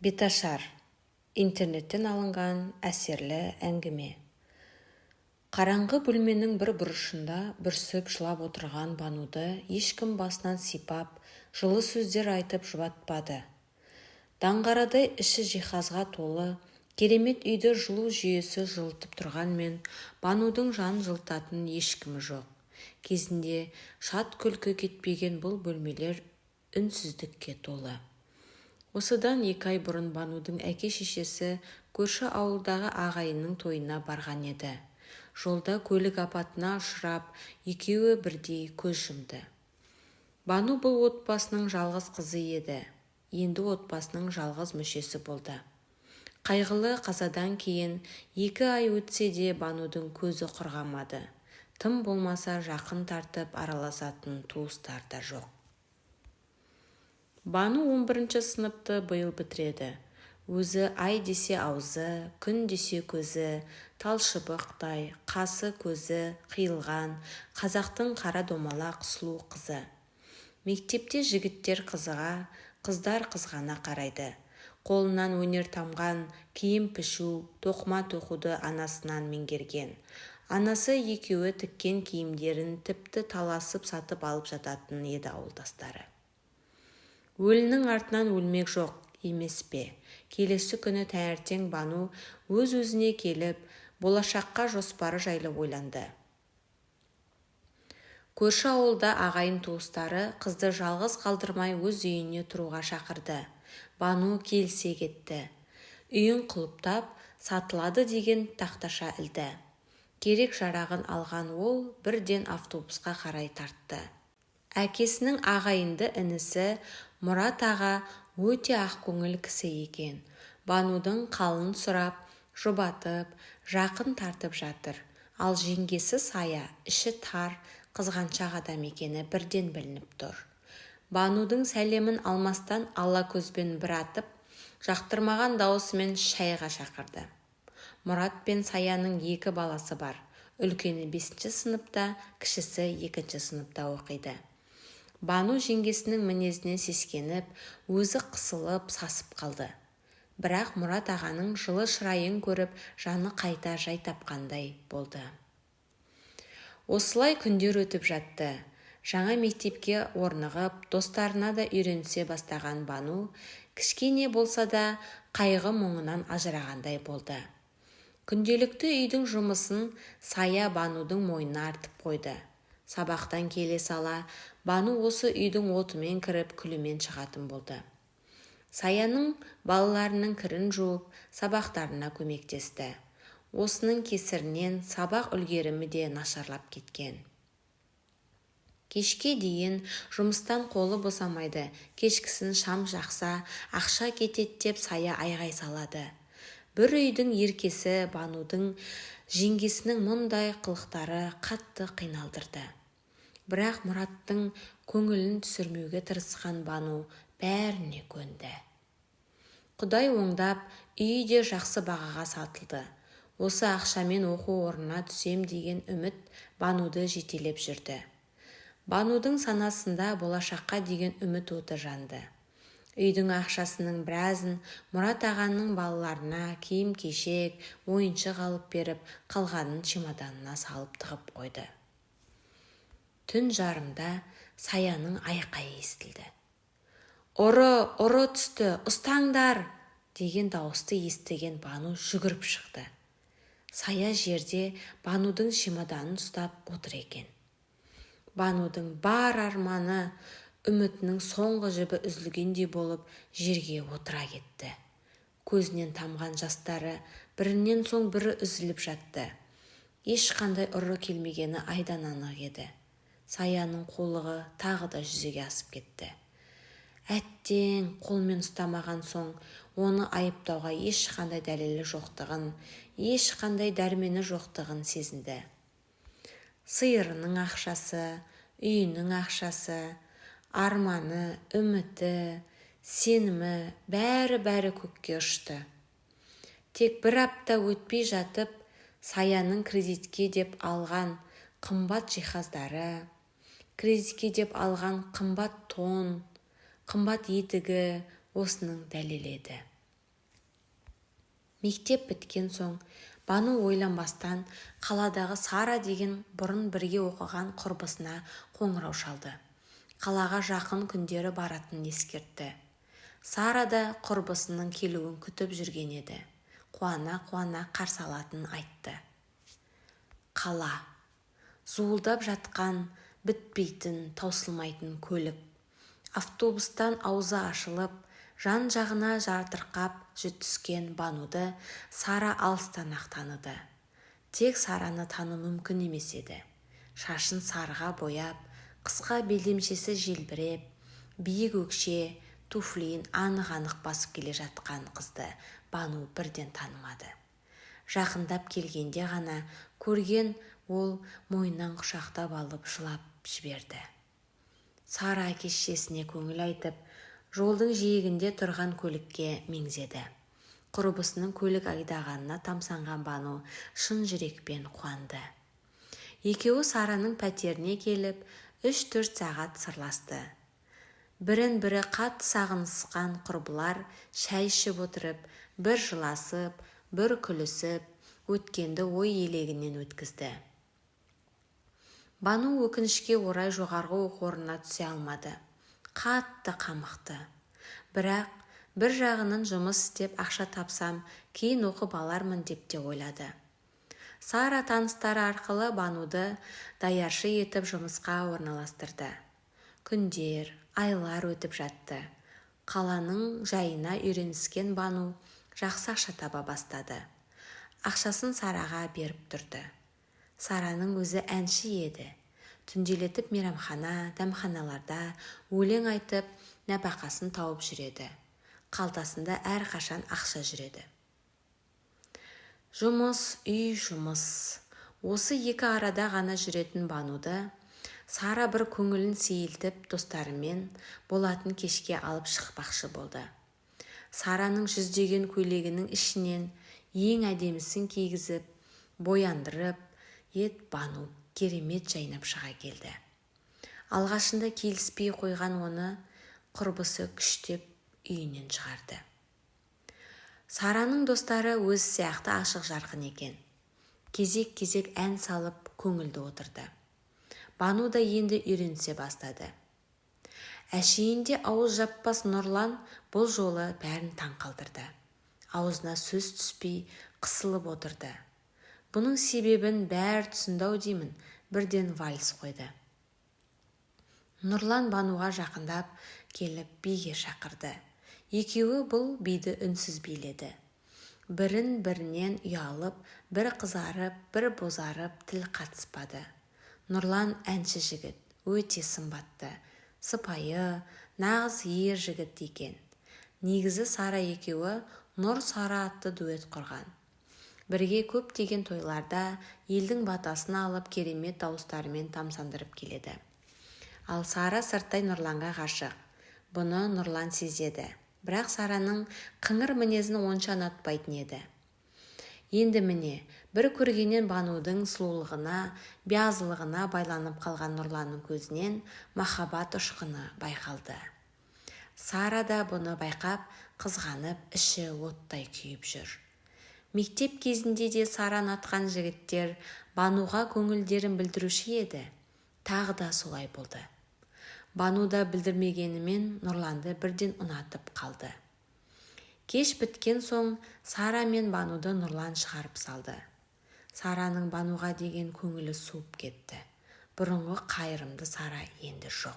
Беташар. Интернеттен алынған әсерлі әңгіме. Қараңғы бөлменің бір бұрышында бүрсіп жылап отырған Бануды ешкім басынан сипап, жылы сөздер айтып жұбатпады. Даңғарадай іші жиһазға толы, керемет үйді жылу жүйесі жылытып тұрғанмен, Банудың жан жылытатын ешкімі жоқ. Кезінде шат күлкі кетпеген бұл бөлмелер үнсіздікке толы. Осыдан 2 ай бұрын Банудың әке-шешесі көрші ауылдағы ағайынның тойына барған еді. Жолда көлік апатына ұшырап, екеуі бірдей көз жұмды. Бану бұл отбасының жалғыз қызы еді. Енді отбасының жалғыз мүшесі болды. Қайғылы қазадан кейін 2 ай өтсе де Банудың көзі құрғамады. Тым болмаса жақын тартып араласатын туыстар да жоқ. Бану 11 сыныпты биыл бітіреді. Өзі ай десе аузы, күн десе көзі, талшыбықтай, қасы көзі қиылған қазақтың қара домалақ сұлу қызы. Мектепте жігіттер қызыға, қыздар қызғана қарайды. Қолынан өнер тамған, киім пішу, тоқыма тоқуды анасынан меңгерген. Анасы екеуі тіккен киімдерін тіпті таласып сатып алып жататын еді ауылдастары. Өлінің артынан өлмек жоқ емес пе? Келесі күні таңертең Бану өз-өзіне келіп, болашаққа жоспары жайлы ойланды. Көрші ауылда ағайын туыстары қызды жалғыз қалдырмай өз үйіне тұруға шақырды. Бану келісе кетті. Үйін құлыптап, сатылады деген тақташа ілді. Керек жарағын алған ол бірден автобусқа қарай тартты. Әкесінің ағайынды інісі Мұрат аға өте ақкөңіл кісі екен. Банудың қалын сұрап, жұбатып, жақын тартып жатыр. Ал жеңгесі Сая іші тар, қызғаншақ адам екені бірден білініп тұр. Банудың сәлемін алмастан ала көзбен бір атып, жақтырмаған даусымен шайға шақырды. Мұрат пен Саяның 2 баласы бар. Үлкені 5 сыныпта, кішісі 2 сыныпта оқиды. Бану жеңгесінің мінезінен сескеніп, өзі қысылып, сасып қалды. Бірақ Мұрат ағаның жылы шырайын көріп, жаны қайта жай тапқандай болды. Осылай күндер өтіп жатты. Жаңа мектепке орнығып, достарына да үйренісе бастаған Бану, кішкене болса да қайғы мұңынан ажырағандай болды. Күнделікті үйдің жұмысын Сая Банудың мойнына артып қойды. Сабақтан келе сала, Бану осы үйдің отымен кіріп, күлімен шығатын болды. Саяның балаларының кірін жуып, сабақтарына көмектесті. Осының кесірінен сабақ үлгерімі де нашарлап кеткен. Кешке дейін жұмыстан қолы босамайды, кешкісін шам жақса, ақша кетеді деп Сая айғай салады. Бір үйдің еркесі Банудың жеңгесінің мұндай қылықтары қатты қиналдырды. Бірақ Мұраттың көңілін түсірмеуге тырысқан Бану бәріне көнді. Құдай оңдап, үй де жақсы бағаға сатылды. Осы ақшамен оқу орнына түсем деген үміт Бануды жетелеп жүрді. Банудың санасында болашаққа деген үміт оты жанды. Үйдің ақшасының біразын Мұрат ағаның балаларына киім-кешек, ойыншық алып беріп, қалғанын чемоданына салып тығып қойды. Түн жарымда Саяның айқайы естілді. Ұры түсті, ұстаңдар! Деген дауысты естіген Бану жүгіріп шықты. Сая жерде Банудың чемоданын ұстап отыр екен. Банудың бар арманы, үмітінің соңғы жібі үзілгендей болып жерге отыра кетті. Көзінен тамған жастары бірінен соң бірі үзіліп жатты. Ешқандай ұры келмегені айдан анық еді. Саяның қолығы тағы да жүзеге асып кетті. Әттең қолмен ұстамаған соң, оны айыптауға ешқандай дәлелі жоқтығын, ешқандай дәрмені жоқтығын сезінді. Сиырының ақшасы, үйінің ақшасы, арманы, үміті, сенімі бәрі көкке ұшты. Тек бір апта өтпей жатып, Саяның кредитке деп алған қымбат жиһаздары, кредитке деп алған қымбат тон, қымбат етігі осының дәлелі еді. Мектеп біткен соң Бану ойланбастан қаладағы Сара деген бұрын бірге оқыған құрбысына қоңырау шалды. Қалаға жақын күндері баратынын ескертті. Сара да құрбысының келуін күтіп жүрген еді. Қуана-қуана қарсы алатынын айтты. Қала. Зуылдап жатқан, бітпейтін, таусылмайтын көлік. Автобустан аузы ашылып, жан-жағына жатырқап түскен Бануды Сара алыстан-ақ таныды. Тек Сараны тану мүмкін емес еді. Шашын сарыға бояп, қысқа белдемшесі желбіреп, биік өкше, туфлиін анық-анық басып келе жатқан қызды Бану бірден танымады. Жақындап келгенде ғана көрген ол мойнынан құшақтап алып жылап жіберді. Сара әке-шешесіне көңіл айтып, жолдың жиегінде тұрған көлікке меңзеді. Құрбысының көлік айдағанына тамсанған Бану шын жүрекпен қуанды. Екеуі Сараның пәтеріне келіп, 3-4 сағат сырласты. Бірін-бірі қатты сағынысқан құрбылар шәй ішіп отырып, бір жыласып, бір күлісіп, өткенді ой елегінен өткізді. Бану өкінішке орай жоғарғы оқу орнына түсе алмады. Қатты қамықты. Бірақ бір жағынан жұмыс істеп ақша тапсам, кейін оқып алармын деп те ойлады. Сара таныстары арқылы Бануды даяршы етіп жұмысқа орналастырды. Күндер, айлар өтіп жатты. Қаланың жайына үйреніскен Бану жақсы ақша таба бастады. Ақшасын Сараға беріп тұрды. Сараның өзі әнші еді. Түнделетіп мейрамхана, дәмханаларда өлең айтып, нәпақасын тауып жүреді. Қалтасында әрқашан ақша жүреді. Жұмыс, үй, жұмыс. Осы екі арада ғана жүретін Бануды Сара бір көңілін сейілтіп достарымен болатын кешке алып шықпақшы болды. Сараның жүздеген көйлегінің ішінен ең әдемісін кигізіп, бояндырып, Бану керемет жайнап шыға келді. Алғашында келіспей қойған оны құрбысы күштеп үйінен шығарды. Сараның достары өз сияқты ашық жарқын екен. Кезек-кезек ән салып көңілді отырды. Бану да енді үйренісе бастады. Әшейінде ауыз жаппас Нұрлан бұл жолы бәрін таң қалдырды. Аузына сөз түспей қысылып отырды. Бұның себебін бәрі түсіндау деймін, бірден вальс қойды. Нұрлан Бануға жақындап келіп биге шақырды. Екеуі бұл биді үнсіз биледі. Бірін-бірінен ұялып, бір қызарып, бір бозарып тіл қатыспады. Нұрлан әнші жігіт, өте сымбатты, сыпайы, нағыз ер жігіт екен. Негізі Сара екеуі Нұр Сара атты дуэт құрған. Бірге көптеген тойларда елдің батасын алып керемет дауыстарымен тамсандырып келеді. Ал Сара сырттай Нұрланға ғашық. Бұны Нұрлан сезеді. Бірақ Сараның қыңыр мінезін онша ұнатпайтын еді. Енді міне, бір көргеннен Банудың сұлулығына, биязылығына байланып қалған Нұрланның көзінен махаббат ұшқыны байқалды. Сара да бұны байқап, қызғанып, іші оттай күйіп жүр. Мектеп кезінде де Сара ұнатқан жігіттер Бануға көңілдерін білдіруші еді. Тағы да солай болды. Бану да білдірмегенімен Нұрланды бірден ұнатып қалды. Кеш біткен соң Сара мен Бануды Нұрлан шығарып салды. Сараның Бануға деген көңілі суып кетті. Бұрынғы қайырымды Сара енді жоқ.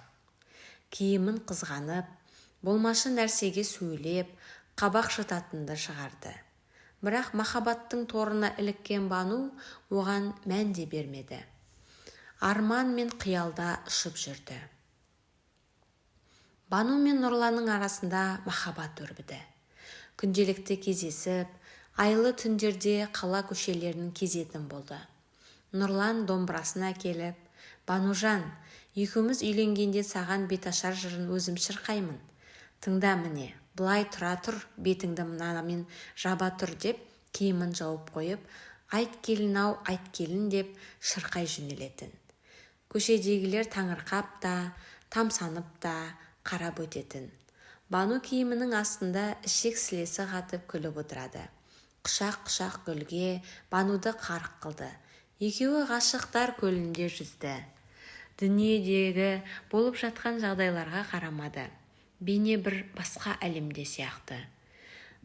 Киімін қызғанып, болмашы нәрсеге сөйлеп, қабақ шытатынды шығарды. Бірақ махаббаттың торына іліккен Бану оған мән де бермеді. Арман мен қиялда ұшып жүрді. Бану мен Нұрланның арасында махаббат өрбіді. Күнделікті кездесіп, айлы түндерде қала көшелерінің кезетін болды. Нұрлан домбырасын әкеліп, «Банужан, екеуміз үйленгенде саған беташар жырын өзім шырқаймын. Тыңда міне, былай тұра тұр, бетіңді мынамен жаба тұр» деп киімін жауып қойып, «Айт келін-ау, айт келін» деп шырқай жөнелетін. Көшедегілер таңырқап та, тамсанып та қарап өтетін. Бану киімінің астында ішек сілесі қатып күліп отырады. құшақ-құшақ гүлге Бануды қарық қылды. Екеуі ғашықтар көлінде жүзді. Дүниедегі болып жатқан жағдайларға қарамады. Бейне бір басқа әлемде сияқты.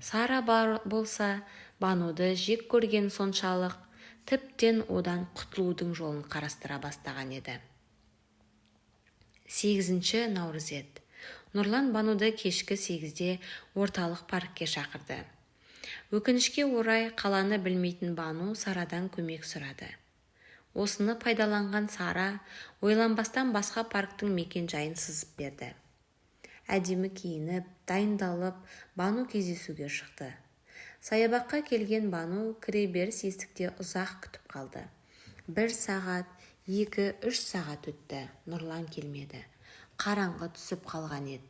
Сара болса Бануды жек көрген соншалық тіптен одан құтылудың жолын қарастыра бастаған еді. 8 наурыз еді. Нұрлан Бануды кешкі 8-де орталық паркке шақырды. Өкінішке орай қаланы білмейтін Бану Сарадан көмек сұрады. Осыны пайдаланған Сара ойланбастан басқа парктың мекен-жайын сызып берді. Әдемі киініп, дайындалып, Бану кездесуге шықты. Саябаққа келген Бану кіреберіс есікте ұзақ күтіп қалды. 1 сағат, 2-3 сағат өтті. Нұрлан келмеді. Қараңғы түсіп қалған еді.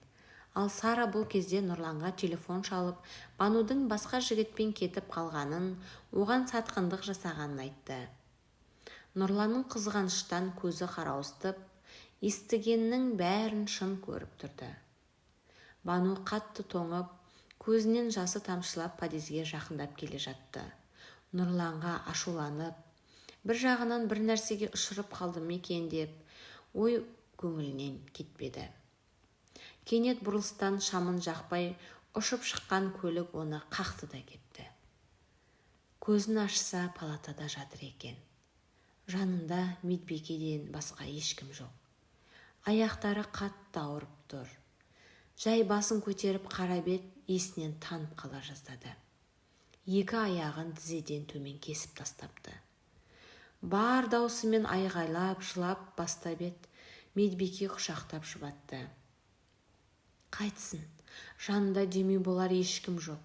Ал Сара бұл кезде Нұрланға телефон шалып, Банудың басқа жігітпен кетіп қалғанын, оған сатқындық жасағанын айтты. Нұрланның қызғаныштан көзі қарауытып, естігеннің бәрін шын көріп тұрды. Бану қатты тоңып, көзінен жасы тамшылап подъезге жақындап келе жатты. Нұрланға ашуланып, бір жағынан бір нәрсеге ұшырып қалды екен деп, ой көңілінен кетпеді. Кенет бұрылыстан шамын жақпай ұшып шыққан көлік оны қақты да кетті. Көзін ашса палатада жатыр екен. Жанында медбикеден басқа ешкім жоқ. Аяқтары қатты ауырып тұр. Жай басын көтеріп қарап еді, есінен танып қала жаздады. 2 аяғын тізеден төмен кесіп тастапты. Бар даусымен айғайлап, жылап бастап еді, медбике құшақтап жұбатты. Қайтсын, жанында демеу болар ешкім жоқ.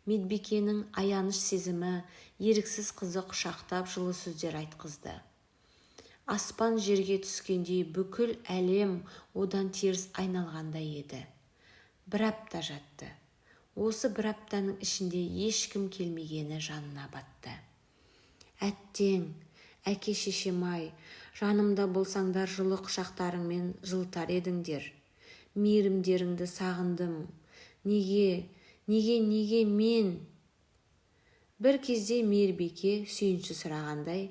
Медбикенің аяныш сезімі еріксіз қызы құшақтап жылы сөздер айтқызды. Аспан жерге түскендей бүкіл әлем одан теріс айналғандай еді. 1 апта жатты. Осы 1 аптаның ішінде ешкім келмегені жанына батты. Әттең, әке-шешем-ай, жанымда болсаңдар жылы құшақтарыңмен жылытар едіңдер. Мейірімдеріңді сағындым. Неге мен? Бір кезде мейірбике сүйінші сұрағандай,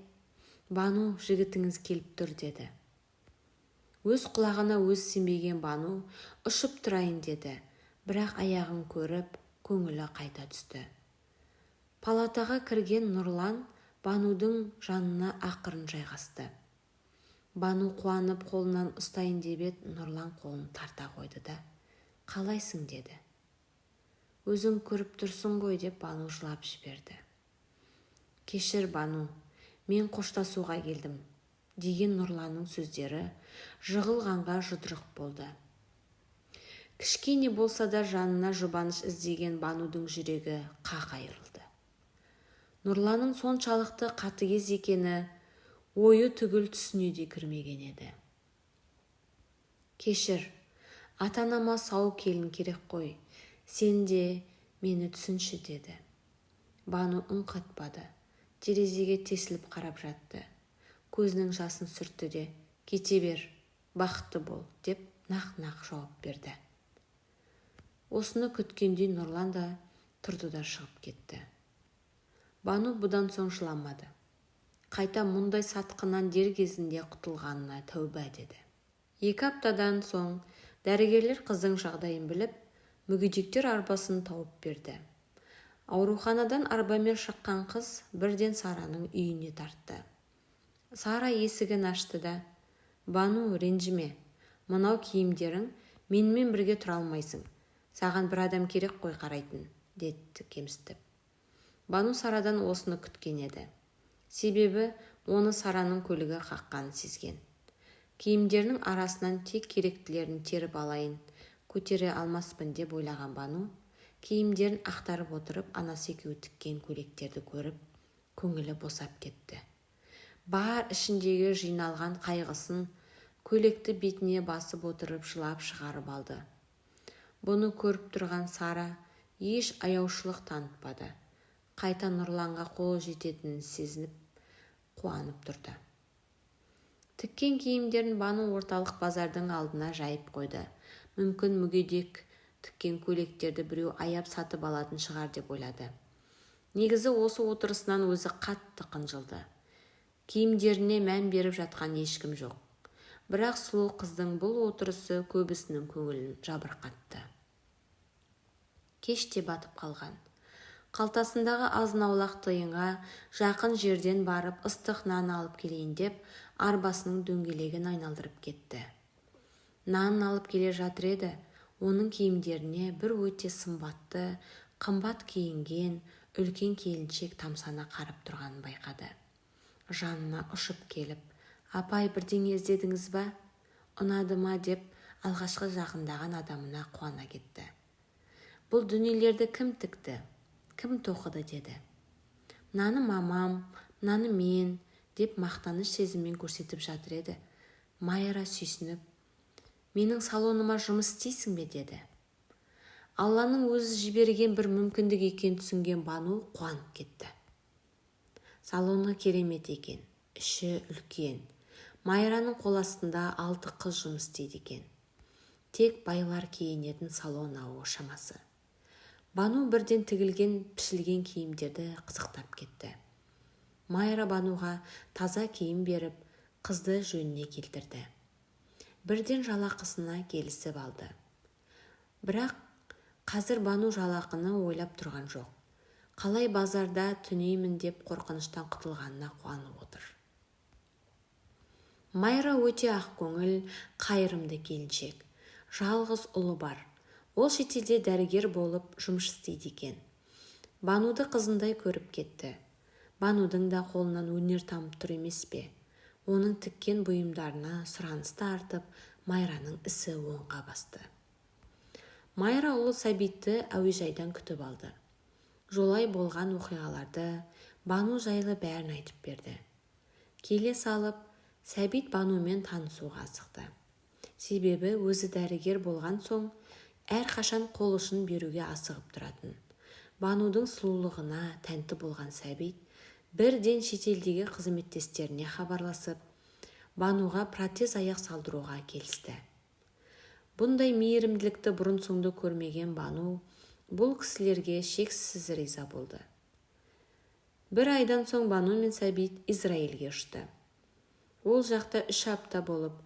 Бану, жігітіңіз келіп тұр деді. Өз құлағына өз сенбеген Бану ұшып тұрайын деді, бірақ аяғын көріп, көңілі қайта түсті. Палатаға кірген Нұрлан Банудың жанына ақырын жайғасты. Бану қуанып қолынан ұстайын деп еді, Нұрлан қолын тарта қойды да, қалайсың деді. Өзің көріп тұрсың ғой деп Бану жылап жіберді. Кешір Бану, мен қоштасуға келдім, деген Нұрланның сөздері жығылғанға жұдырық болды. Кішкене болса да жанына жұбаныш іздеген Банудың жүрегі қақ айырылды. Нұрланның соншалықты қатыгез екені ойы түгіл түсіне де кірмеген еді. Кешір, ата-анама сау келін керек қой, сен де мені түсінші деді. Бану үн қатпады, терезеге тесіліп қарап жатты. Көзінің жасын сүртті де, кете бер, бақытты бол, деп нақ-нақ жауап берді. Осыны күткендей Нұрлан да тұрды да шығып кетті. Бану бұдан соң жыламады. Қайта мұндай сатқынан дер кезінде құтылғанына тәуба деді. 2 аптадан соң дәрігерлер қыздың жағдайын біліп, мүгедектер арбасын тауып берді. Ауруханадан арбамен шыққан қыз бірден Сараның үйіне тартты. Сара есігін ашты да, Бану, ренжіме, мынау киімдерің, менімен бірге тұра алмайсың. Саған бір адам керек қой қарайтын, деді кемсітіп. Бану Сарадан осыны күткен еді. Себебі оны Сараның көлігі қаққанын сезген. Киімдерінің арасынан тек керектілерін теріп алайын, көтере алмаспын деп ойлаған Бану, киімдерін ақтарып отырып, анасы екеуі тіккен көйлектерді көріп, көңілі босап кетті. Бар ішіндегі жиналған қайғысын көйлекті бетіне басып отырып жылап шығарып алды. Бұны көріп тұрған Сара еш аяушылық танытпады. Қайта Нұрланға қолы жететінін сезініп, қуанып тұрды. Тіккен киімдерін Бану орталық базардың алдына жайып қойды. Мүмкін мүгедек тіккен көйлектерді біреу аяп сатып алатын шығар деп ойлады. Негізі осы отырысынан өзі қатты қынжылды. Киімдеріне мән беріп жатқан ешкім жоқ. Бірақ сұлу қыздың бұл отырысы көбісінің көңілін жабырқатты. Кеш те батып қалған. Қалтасындағы азын-аулақ тиынға жақын жерден барып ыстық нан алып келейін деп арбасының дөңгелегін айналдырып кетті. Нанын алып келе жатыр еді, оның киімдеріне бір өте сымбатты, қымбат киінген үлкен келіншек тамсана қарап тұрғанын байқады. Жанына ұшып келіп, апай, бірдеңе іздедіңіз ба? Ұнады ма деп алғашқы жақындаған адамына қуана кетті. Бұл дүниелерді кім тікті, кім тоқыды деді. Мынаны мамам, мынаны мен деп мақтаныш сезіммен көрсетіп жатыр еді. Майра сүйсініп, менің салоныма жұмыс істейсің бе деді. Алланың өзі жіберген бір мүмкіндік екен түсінген Бану қуанып кетті. Салоны керемет екен, іші үлкен. Майраның қол астында 6 қыз жұмыс істейді екен. Тек байлар киінетін салон ауы шамасы. Бану бірден тігілген, пішілген киімдерді қызықтап кетті. Майра Бануға таза киім беріп, қызды жөніне келтірді. Бірден жалақысына келісіп алды. Бірақ қазір Бану жалақыны ойлап тұрған жоқ. Қалай базарда түнеймін деп қорқыныштан құтылғанына қуанып отыр. Майра өте ақкөңіл, қайырымды келіншек. Жалғыз ұлы бар. Ол шетелде дәрігер болып жұмыс істейді екен. Бануды қызындай көріп кетті. Банудың да қолынан өнер тамып тұр емес пе? Оның тіккен бұйымдарына сұранысты артып, Майраның ісі оңға басты. Майра ұлы Сәбитті әуежайдан күтіп алды. Жолай болған оқиғаларды Бану жайлы бәрін айтып берді. Келе салып, Сәбит Банумен танысуға асықты. Себебі өзі дәрігер болған соң, әрқашан қол ұшын беруге асығып тұратын. Банудың сұлулығына тәнті болған Сәбит бірден шетелдегі қызметтестеріне хабарласып, Бануға протез аяқ салдыруға келісті. Бұндай мейірімділікті бұрын-соңды көрмеген Бану бұл кісілерге шексіз риза болды. Бір айдан соң Бану мен Сәбит Израильге ұшты. Ол жақта 3 апта болып,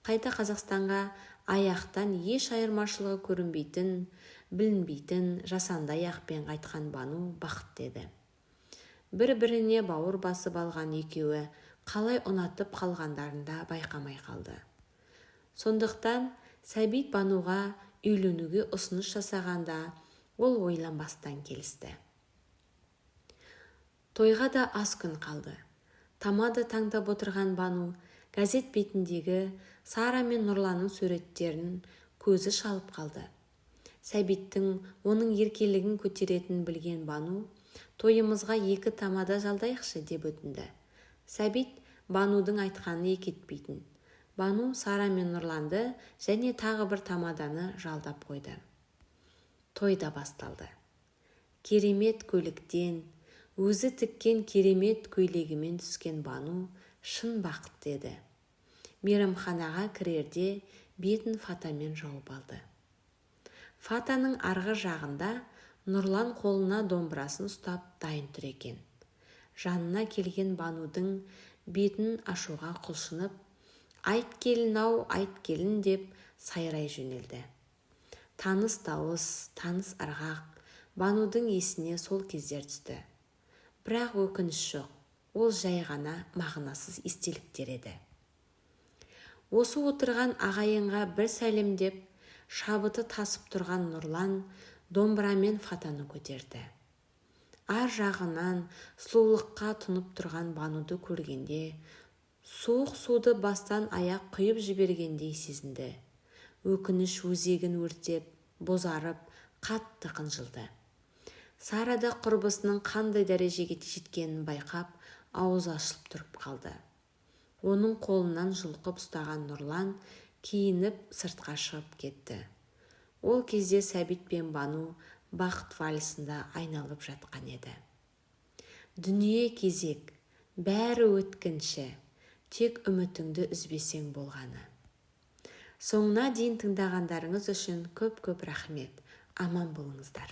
қайта Қазақстанға аяқтан еш айырмашылығы көрінбейтін, білінбейтін жасанды аяқпен қайтқан Бану бақыт деді. Бір-біріне бауыр басып алған екеуі қалай ұнатып қалғандарын да байқамай қалды. Сондықтан Сәбит Бануға үйленуге ұсыныс жасағанда ол ойланбастан келісті. Тойға да аз күн қалды. Тамада таңдап отырған Бану газет бетіндегі Сара мен Нұрланның суреттерін көзі шалып қалды. Сәбиттің оның еркелігін көтеретінін білген Бану тойымызға 2 тамада жалдайықшы деп өтінді. Сәбит Банудың айтқанын екетпейтін. Бану Сара мен Нұрланды және тағы бір тамаданы жалдап қойды. Той да басталды. Керемет көліктен, өзі тіккен керемет көйлегімен түскен Бану шын бақыт деді. Мейрамханаға кірерде бетін фатамен жауып алды. Фатаның арғы жағында Нұрлан қолына домбырасын ұстап дайын тұр екен. Жанына келген Банудың бетін ашуға құлшынып, айт келін-ау, айт келін деп сайрай жөнелді. Таныс дауыс, таныс ырғақ Банудың есіне сол кездер түсті. Бірақ өкініш жоқ, ол жай ғана мағынасыз естеліктер еді. Осы отырған ағайынға бір сәлемдеп, шабыты тасып тұрған Нұрлан домбырамен фатаны көтерді. Ар жағынан сұлулыққа тұнып тұрған Бануды көргенде, суық суды бастан аяқ құйып жібергендей сезінді. Өкініш өзегін өртеп, бозарып, қатты қынжылды. Сара да құрбысының қандай дәрежеге жеткенін байқап, аузы ашылып тұрып қалды. Оның қолынан жұлқып ұстаған Нұрлан киініп сыртқа шығып кетті. Ол кезде Сәбит пен Бану бақыт вальсында айналып жатқан еді. Дүние кезек, бәрі өткінші, тек үмітіңді үзбесең болғаны. Соңына дейін тыңдағандарыңыз үшін көп-көп рахмет. Аман болыңыздар.